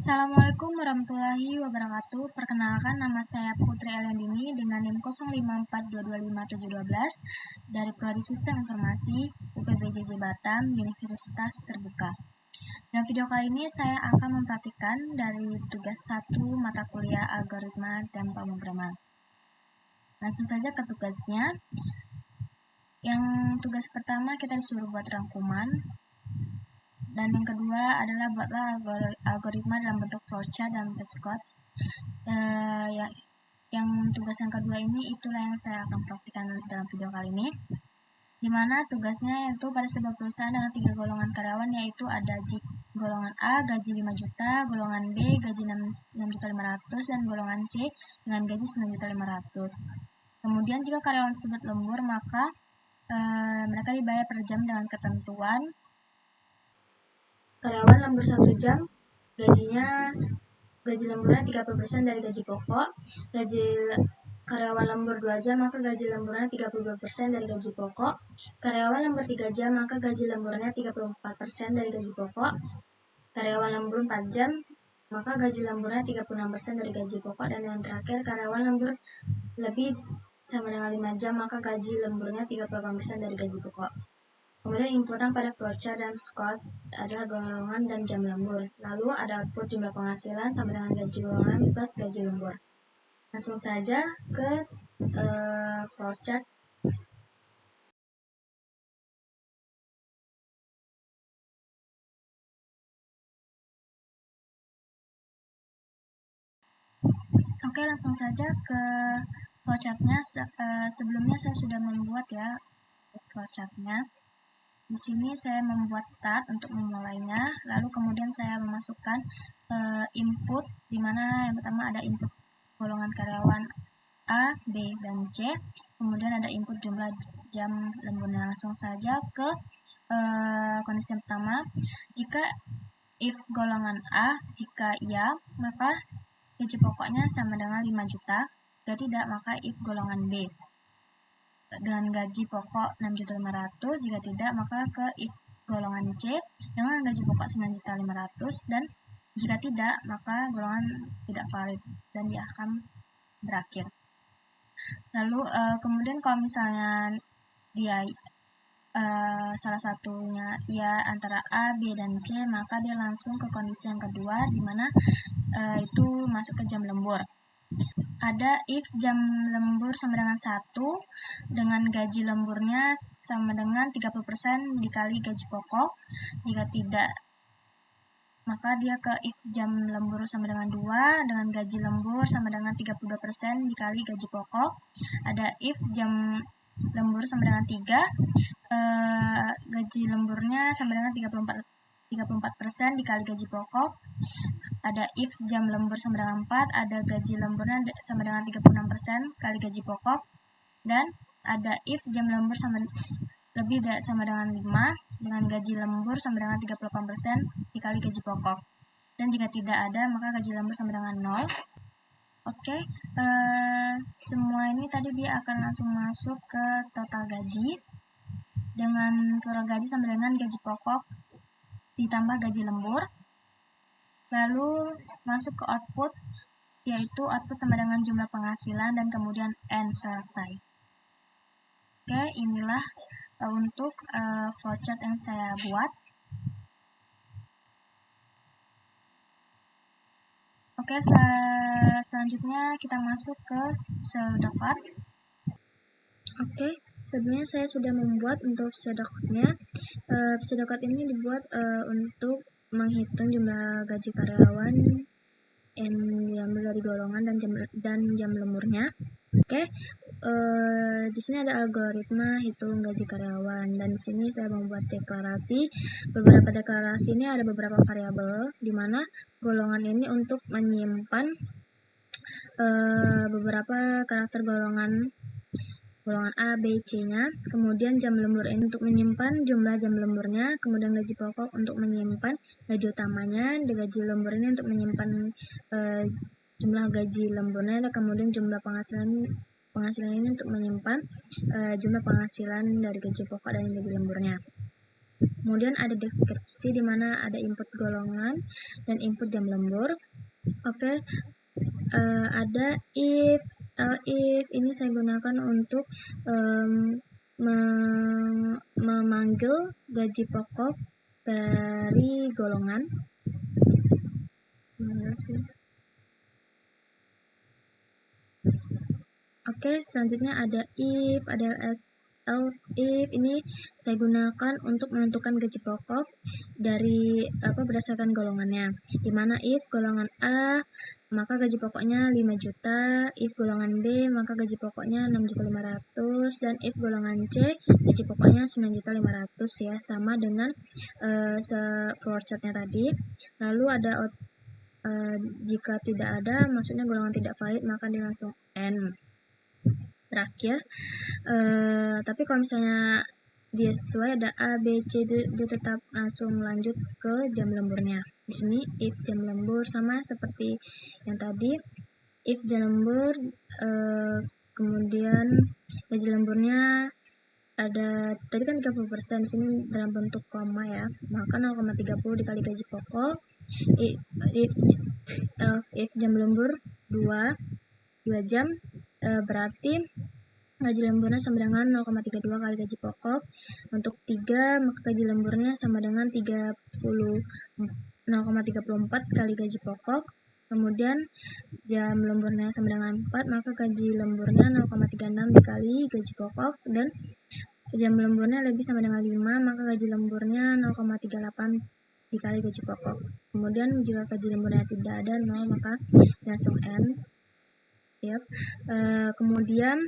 Assalamualaikum warahmatullahi wabarakatuh. Perkenalkan, nama saya Putri Eliandini dengan NIM 0542251712 dari Prodi Sistem Informasi UPBJJ Batam, Universitas Terbuka. Dalam video kali ini saya akan mempraktikkan dari tugas 1 mata kuliah algoritma dan pemrograman. Langsung saja ke tugasnya. Yang tugas pertama kita disuruh buat rangkuman. Dan yang kedua adalah buatlah algoritma dalam bentuk flowchart dan passcode. Yang tugas yang kedua ini itulah yang saya akan praktikkan dalam video kali ini, dimana tugasnya yaitu pada sebuah perusahaan dengan 3 golongan karyawan, yaitu ada golongan A gaji 5 juta, golongan B gaji 6.500.000 dan golongan C dengan gaji 9.500.000. Kemudian jika karyawan tersebut lembur, maka mereka dibayar per jam dengan ketentuan karyawan lembur 1 jam, gaji lemburnya 30% dari gaji pokok. Karyawan lembur 2 jam, maka gaji lemburnya 32% dari gaji pokok. Karyawan lembur 3 jam, maka gaji lemburnya 34% dari gaji pokok. Karyawan lembur 4 jam, maka gaji lemburnya 36% dari gaji pokok. Dan yang terakhir, karyawan lembur lebih sama dengan 5 jam, maka gaji lemburnya 38% dari gaji pokok. Kemudian inputan pada flowchart dan passcode adalah golongan dan jam lembur. Lalu ada output jumlah penghasilan sama dengan gaji golongan plus gaji lembur. Langsung saja ke flowchart. Oke, langsung saja ke flowchartnya. Sebelumnya saya sudah membuat ya flowchartnya. Di sini saya membuat start untuk memulainya, lalu kemudian saya memasukkan input, di mana yang pertama ada input golongan karyawan A, B, dan C. Kemudian ada input jumlah jam lemburnya. Langsung saja ke kondisi yang pertama. Jika if golongan A, jika iya, maka gaji pokoknya sama dengan 5 juta. Jika tidak, maka if golongan B dengan gaji pokok 6.500.000. Jika tidak, maka ke if golongan C dengan gaji pokok 9.500.000. Dan jika tidak, maka golongan tidak valid dan dia akan berakhir. Lalu kemudian kalau misalnya dia salah satunya ya antara A, B, dan C, maka dia langsung ke kondisi yang kedua, dimana itu masuk ke jam lembur. Ada if jam lembur sama dengan 1 dengan gaji lemburnya sama dengan 30% dikali gaji pokok. Jika tidak, maka dia ke if jam lembur sama dengan 2 dengan gaji lembur sama dengan 32% dikali gaji pokok. Ada if jam lembur sama dengan 3, gaji lemburnya sama dengan 34% dikali gaji pokok. Ada if jam lembur sama dengan 4, ada gaji lemburnya sama dengan 36% kali gaji pokok. Dan ada if jam lembur lebih sama dengan 5 dengan gaji lembur sama dengan 38% dikali gaji pokok. Dan jika tidak ada, maka gaji lembur sama dengan 0. Oke, semua ini tadi dia akan langsung masuk ke total gaji, dengan total gaji sama dengan gaji pokok ditambah gaji lembur. Lalu masuk ke output, yaitu output sama dengan jumlah penghasilan dan kemudian N, selesai. Oke, inilah untuk flowchart yang saya buat. Oke, selanjutnya kita masuk ke pseudocode. Oke, sebelumnya saya sudah membuat untuk pseudocode-nya. Pseudocode ini dibuat untuk menghitung jumlah gaji karyawan yang diambil dari golongan dan jam lemburnya. Oke, di sini ada algoritma hitung gaji karyawan, dan di sini saya membuat deklarasi. Beberapa deklarasi ini ada beberapa variabel, di mana golongan ini untuk menyimpan beberapa karakter golongan A, B, C-nya. Kemudian jam lembur ini untuk menyimpan jumlah jam lemburnya. Kemudian gaji pokok untuk menyimpan gaji utamanya. Gaji lembur ini untuk menyimpan jumlah gaji lemburnya. Dan kemudian jumlah penghasilan ini untuk menyimpan jumlah penghasilan dari gaji pokok dan gaji lemburnya. Kemudian ada deskripsi di mana ada input golongan dan input jam lembur. Oke, ada if, if ini saya gunakan untuk memanggil gaji pokok dari golongan. Oke, selanjutnya ada if, ada else if. Ini saya gunakan untuk menentukan gaji pokok dari berdasarkan golongannya. Dimana if golongan A maka gaji pokoknya 5 juta, if golongan B maka gaji pokoknya 6.500.000, dan if golongan C gaji pokoknya 9.500.000 ya, sama dengan flowchartnya tadi. Lalu ada jika tidak ada, maksudnya golongan tidak valid, maka dia langsung N. Terakhir, tapi kalau misalnya dia sesuai ada A, B, C, dia tetap langsung lanjut ke jam lemburnya. Di sini if jam lembur sama seperti yang tadi, if jam lembur, kemudian gaji lemburnya ada tadi kan 30%, di sini dalam bentuk koma ya, maka 0,30 dikali gaji pokok. If jam lembur 2 jam, berarti gaji lemburnya sama dengan 0,32 kali gaji pokok. Untuk 3 maka gaji lemburnya sama dengan 0,34 kali gaji pokok. Kemudian jam lemburnya sama dengan 4, maka gaji lemburnya 0,36 dikali gaji pokok, dan jam lemburnya lebih sama dengan 5, maka gaji lemburnya 0,38 dikali gaji pokok. Kemudian jika gaji lemburnya tidak ada 0, maka langsung N. Yep. Kemudian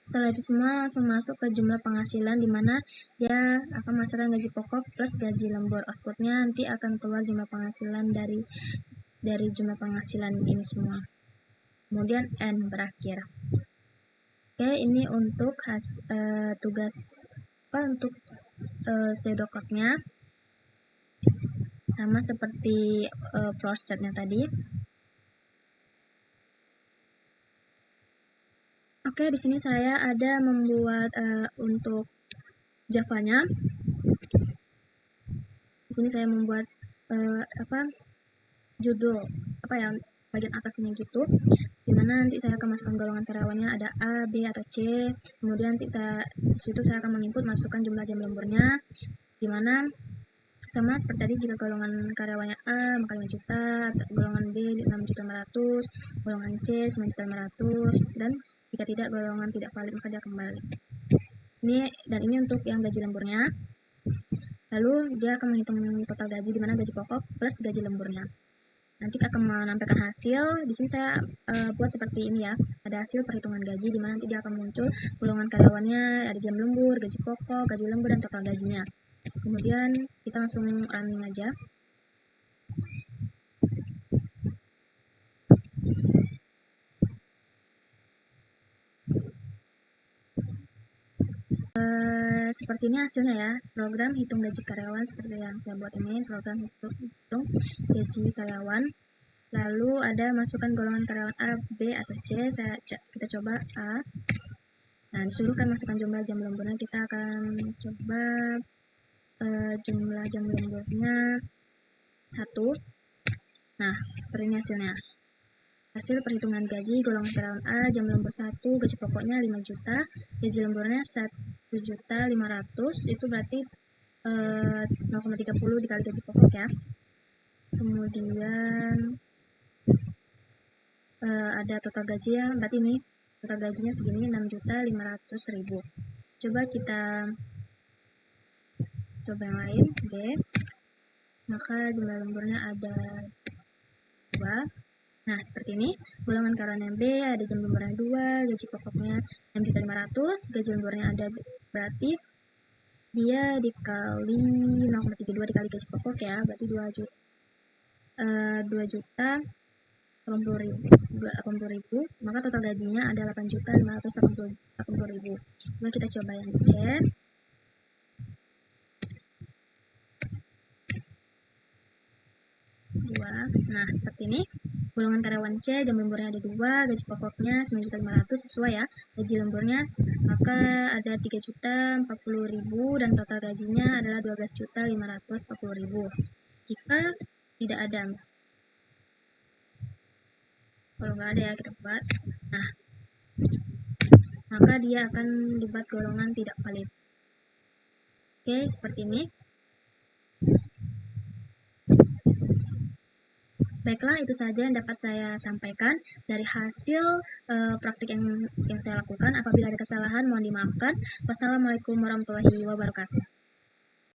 setelah itu semua langsung masuk ke jumlah penghasilan, di mana dia akan menghasilkan gaji pokok plus gaji lembur. Outputnya nanti akan keluar jumlah penghasilan dari jumlah penghasilan ini semua. Kemudian N berakhir. Oke, ini untuk tugas untuk pseudocode-nya sama seperti flowchartnya tadi. Oke, di sini saya ada membuat untuk Java-nya. Di sini saya membuat judul bagian atasnya gitu, dimana nanti saya akan masukkan golongan karyawannya ada A, B atau C. Kemudian nanti di situ saya akan menginput masukkan jumlah jam lemburnya, dimana sama seperti tadi, jika golongan karyawannya A maka 5 juta, golongan B 6.500.000, golongan C 9.500.000, dan jika tidak golongan tidak valid maka dia kembali. Ini untuk yang gaji lemburnya. Lalu dia akan menghitung total gaji, dimana gaji pokok plus gaji lemburnya. Nanti akan menampilkan hasil. Di sini saya buat seperti ini ya. Ada hasil perhitungan gaji, di mana nanti dia akan muncul golongan karyawannya, ada jam lembur, gaji pokok, gaji lembur, dan total gajinya. Kemudian kita langsung running aja. Seperti ini hasilnya ya, program hitung gaji karyawan seperti yang saya buat ini, program hitung gaji karyawan. Lalu ada masukkan golongan karyawan A, B atau C. Kita coba A. Nah, disuruh kan masukkan jumlah jam lemburnya. Kita akan coba jumlah jam lemburnya 1. Nah, seperti ini hasilnya. Hasil perhitungan gaji golongan karyawan A, jam lembur 1, gaji pokoknya 5 juta, gaji lemburnya 1.500.000, itu berarti 0,30 dikali gaji pokok ya. Kemudian ada total gaji ya, berarti ini total gajinya segini 6.500.000. Coba kita coba yang lain, B. Maka jumlah lemburnya ada 2. Nah, seperti ini. Golongan karyawan yang B ada jam lemburnya 2, gaji pokoknya 6.500.000, gaji lemburnya ada, berarti dia dikali 0,32 dikali gaji pokok ya, berarti 2.080.000. Maka total gajinya ada 8.580.000. Coba kita coba yang C. Nah, seperti ini. Golongan karyawan C, jam lemburnya ada 2, gaji pokoknya 9.500.000 sesuai ya. Gaji lemburnya maka ada 3.040.000 dan total gajinya adalah 12.540.000. Jika tidak ada, kalau nggak ada ya kita buat, nah maka dia akan dibuat golongan tidak valid. Oke, seperti ini. Baiklah, itu saja yang dapat saya sampaikan dari hasil praktik yang saya lakukan. Apabila ada kesalahan, mohon dimaafkan. Wassalamualaikum warahmatullahi wabarakatuh.